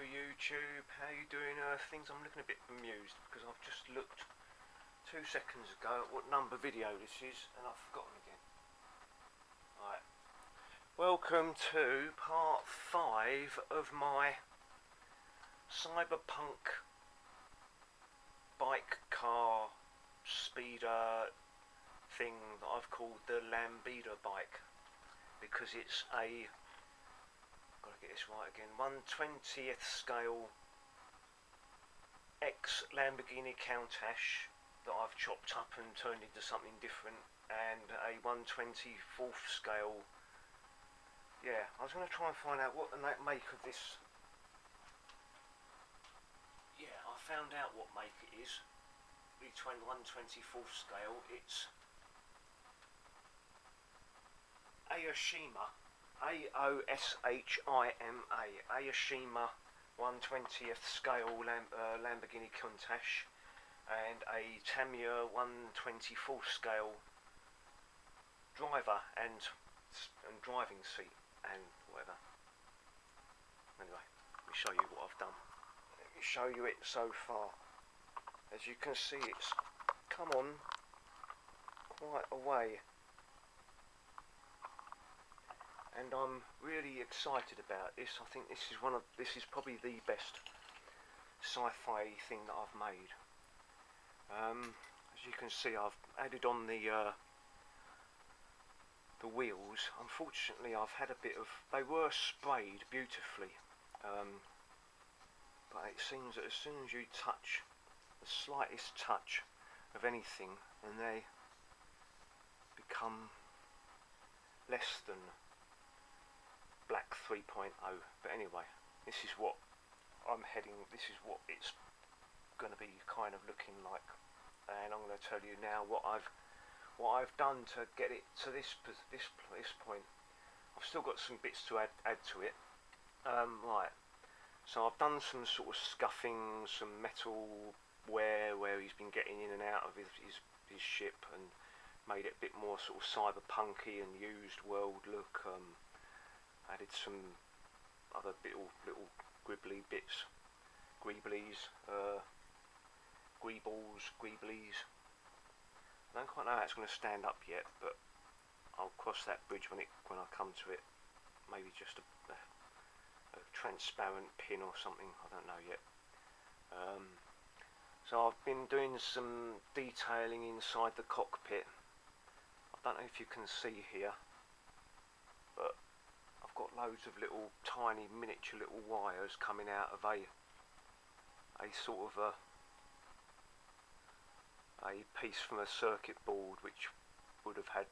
YouTube, how you doing things? I'm looking a bit bemused because I've just looked 2 seconds ago at what number video this is and I've forgotten again. Right, welcome to part 5 of my Cyberpunk bike car speeder thing that I've called the Lambeeder bike, because it's a, gotta get this right again, 1/20th scale ex Lamborghini Countach that I've chopped up and turned into something different, and a 1/24th scale. Yeah, I was going to try and find out what the make of this. Yeah, I found out what make it is. The 1/24th scale. It's Aoshima, Aoshima, Aoshima 1/20th scale Lamborghini Countach, and a Tamiya 1/24th scale driver and driving seat and whatever. Anyway, let me show you what I've done. Let me show you it so far. As you can see, it's come on quite a way, and I'm really excited about this. I think this is probably the best sci-fi thing that I've made. As you can see, I've added on the wheels. Unfortunately, I've had a bit of. They were sprayed beautifully, but it seems that as soon as you touch the slightest touch of anything, and they become less than black 3.0. But anyway, this is what I'm heading. This is what it's going to be kind of looking like, and I'm going to tell you now what I've done to get it to this point. I've still got some bits to add to it. Right. So I've done some sort of scuffing, some metal wear where he's been getting in and out of his ship, and made it a bit more sort of cyberpunky and used world look. Added some other little gribbly bits, greeblies, greebles. I don't quite know how it's going to stand up yet, but I'll cross that bridge when I come to it. Maybe just a transparent pin or something. I don't know yet. So I've been doing some detailing inside the cockpit. I don't know if you can see here, but I've got loads of little tiny miniature little wires coming out of a sort of a piece from a circuit board, which would have had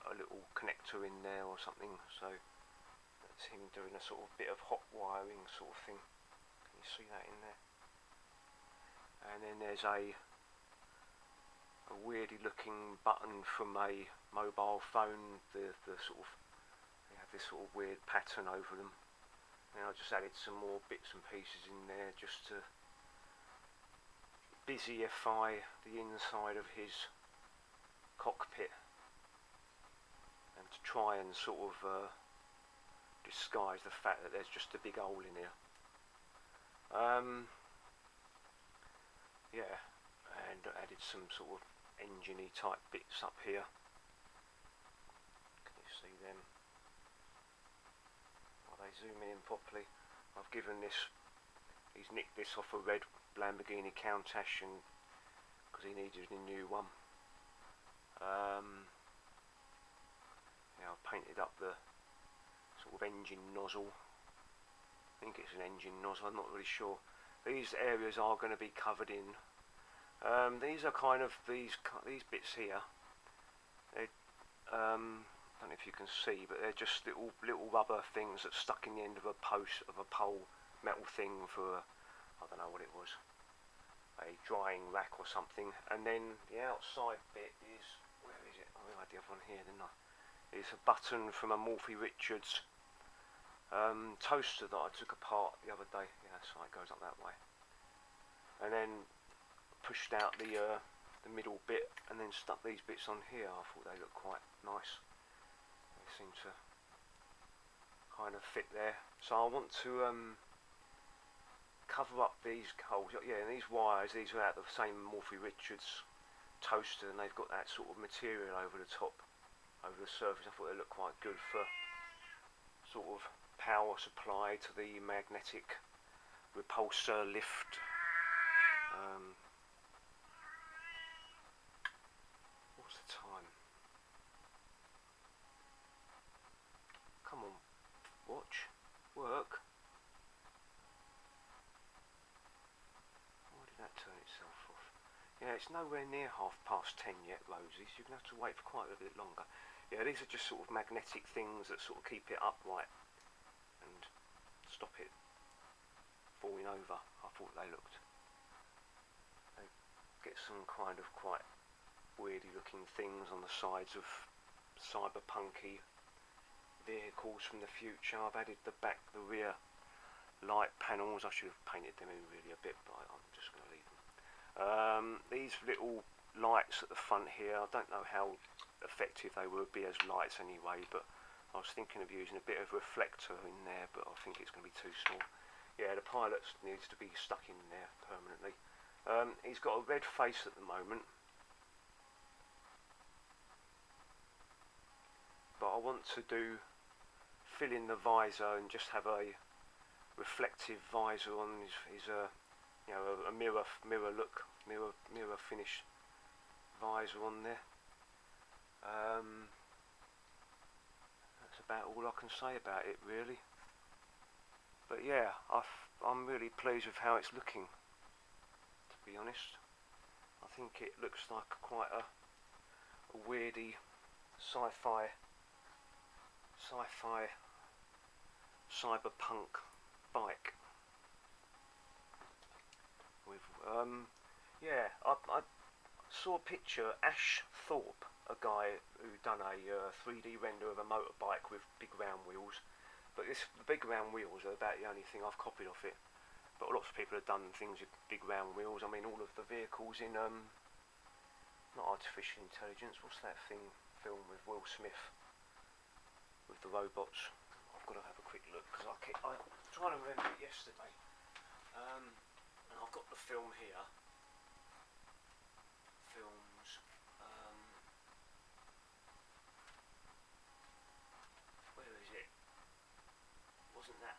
a little connector in there or something. So that's him doing a sort of bit of hot wiring sort of thing. Can you see that in there? And then there's a weirdly looking button from a mobile phone. The sort of, they have this sort of weird pattern over them. And I just added some more bits and pieces in there just to busyify the inside of his cockpit, and to try and sort of disguise the fact that there's just a big hole in here. Yeah, and added some sort of engine-y type bits up here. Can you see them? Are they zooming in properly? I've given this, he's nicked this off a red Lamborghini Countach, and because he needed a new one. Yeah, I've painted up the sort of engine nozzle. I think it's an engine nozzle, I'm not really sure. These areas are going to be covered in. These are kind of these bits here. They, I don't know if you can see, but they're just little rubber things that stuck in the end of a post of a pole metal thing for I don't know what it was, a drying rack or something. And then the outside bit is, where is it? Oh, I had the other one here, didn't I? It's a button from a Morphy Richards toaster that I took apart the other day. Yeah, that's right, it goes up that way. And then pushed out the middle bit and then stuck these bits on here. I thought they looked quite nice. They seem to kind of fit there. So I want to cover up these holes. Yeah, and these wires, these are out of the same Morphy Richards toaster, and they've got that sort of material over the top, over the surface. I thought they looked quite good for sort of power supply to the magnetic repulsor lift. What's the time? Come on, watch, work. Why did that turn itself off? Yeah, it's nowhere near 10:30 yet, Rosies. You're going to have to wait for quite a bit longer. Yeah, these are just sort of magnetic things that sort of keep it upright and stop it falling over. I thought they looked. They get some kind of quite weirdy looking things on the sides of cyberpunky vehicles from the future. I've added the rear light panels. I should have painted them in really a bit, but I'm just going to leave them. These little lights at the front here, I don't know how effective they would be as lights anyway, but I was thinking of using a bit of reflector in there, but I think it's going to be too small. Yeah, the pilot needs to be stuck in there permanently. He's got a red face at the moment, but I want to fill in the visor and just have a reflective visor on his you know, a mirror finish visor on there. That's about all I can say about it, really. But yeah, I'm really pleased with how it's looking, to be honest. I think it looks like quite a weirdy sci-fi cyberpunk bike. With yeah, I saw a picture. Ash Thorpe, a guy who done a 3D render of a motorbike with big round wheels. But the big round wheels are about the only thing I've copied off it. But lots of people have done things with big round wheels. I mean, all of the vehicles in not artificial intelligence. What's that film with Will Smith with the robots? I've got to have a quick look because I'm trying to remember it yesterday. And I've got the film here. Films. Where is it? Wasn't that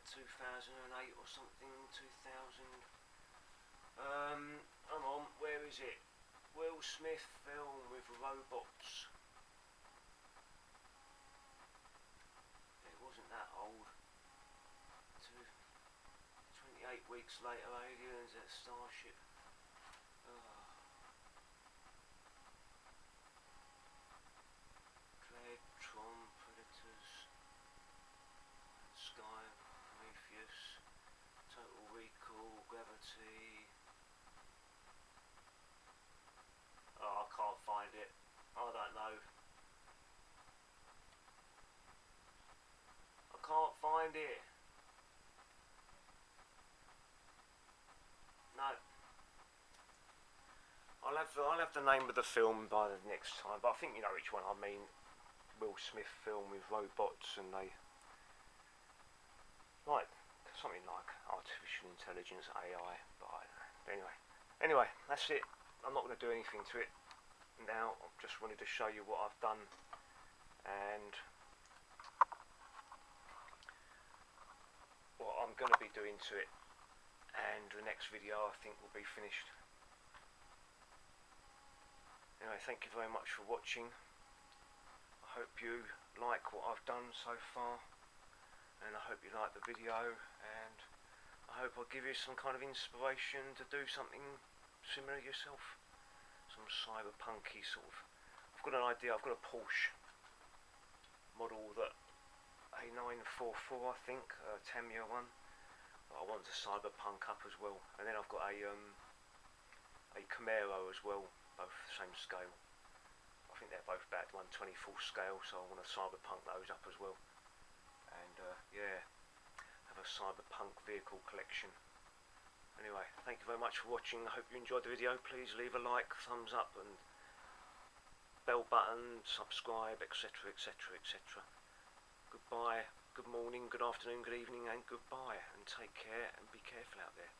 2008 or something? 2000. Come on, where is it? Will Smith film with robots. It wasn't that old. 28 weeks later, aliens at Starship. Dread, Tron, Predators, Sky, Prometheus, Total Recall, Gravity. Oh, I can't find it. I don't know. I can't find it. No. I'll have the name of the film by the next time, but I think you know which one I mean. Will Smith film with robots, and they like something like artificial intelligence, AI. But I don't know. Anyway, that's it. I'm not going to do anything to it now. I just wanted to show you what I've done and what I'm going to be doing to it. And the next video I think will be finished. Anyway, thank you very much for watching. I hope you like what I've done so far, and I hope you like the video, and I hope I'll give you some kind of inspiration to do something similar yourself. Some cyberpunky sort of. I've got an idea. I've got a Porsche model that A944, I think, Tamiya one. I want to cyberpunk up as well, and then I've got a Camaro as well, both the same scale. I think they're both about 1/24 scale, so I want to cyberpunk those up as well. And yeah, have a cyberpunk vehicle collection. Anyway, thank you very much for watching. I hope you enjoyed the video. Please leave a like, thumbs up, and bell button, subscribe, etc, etc, etc. Goodbye. good morning, good afternoon, good evening and goodbye, and take care and be careful out there.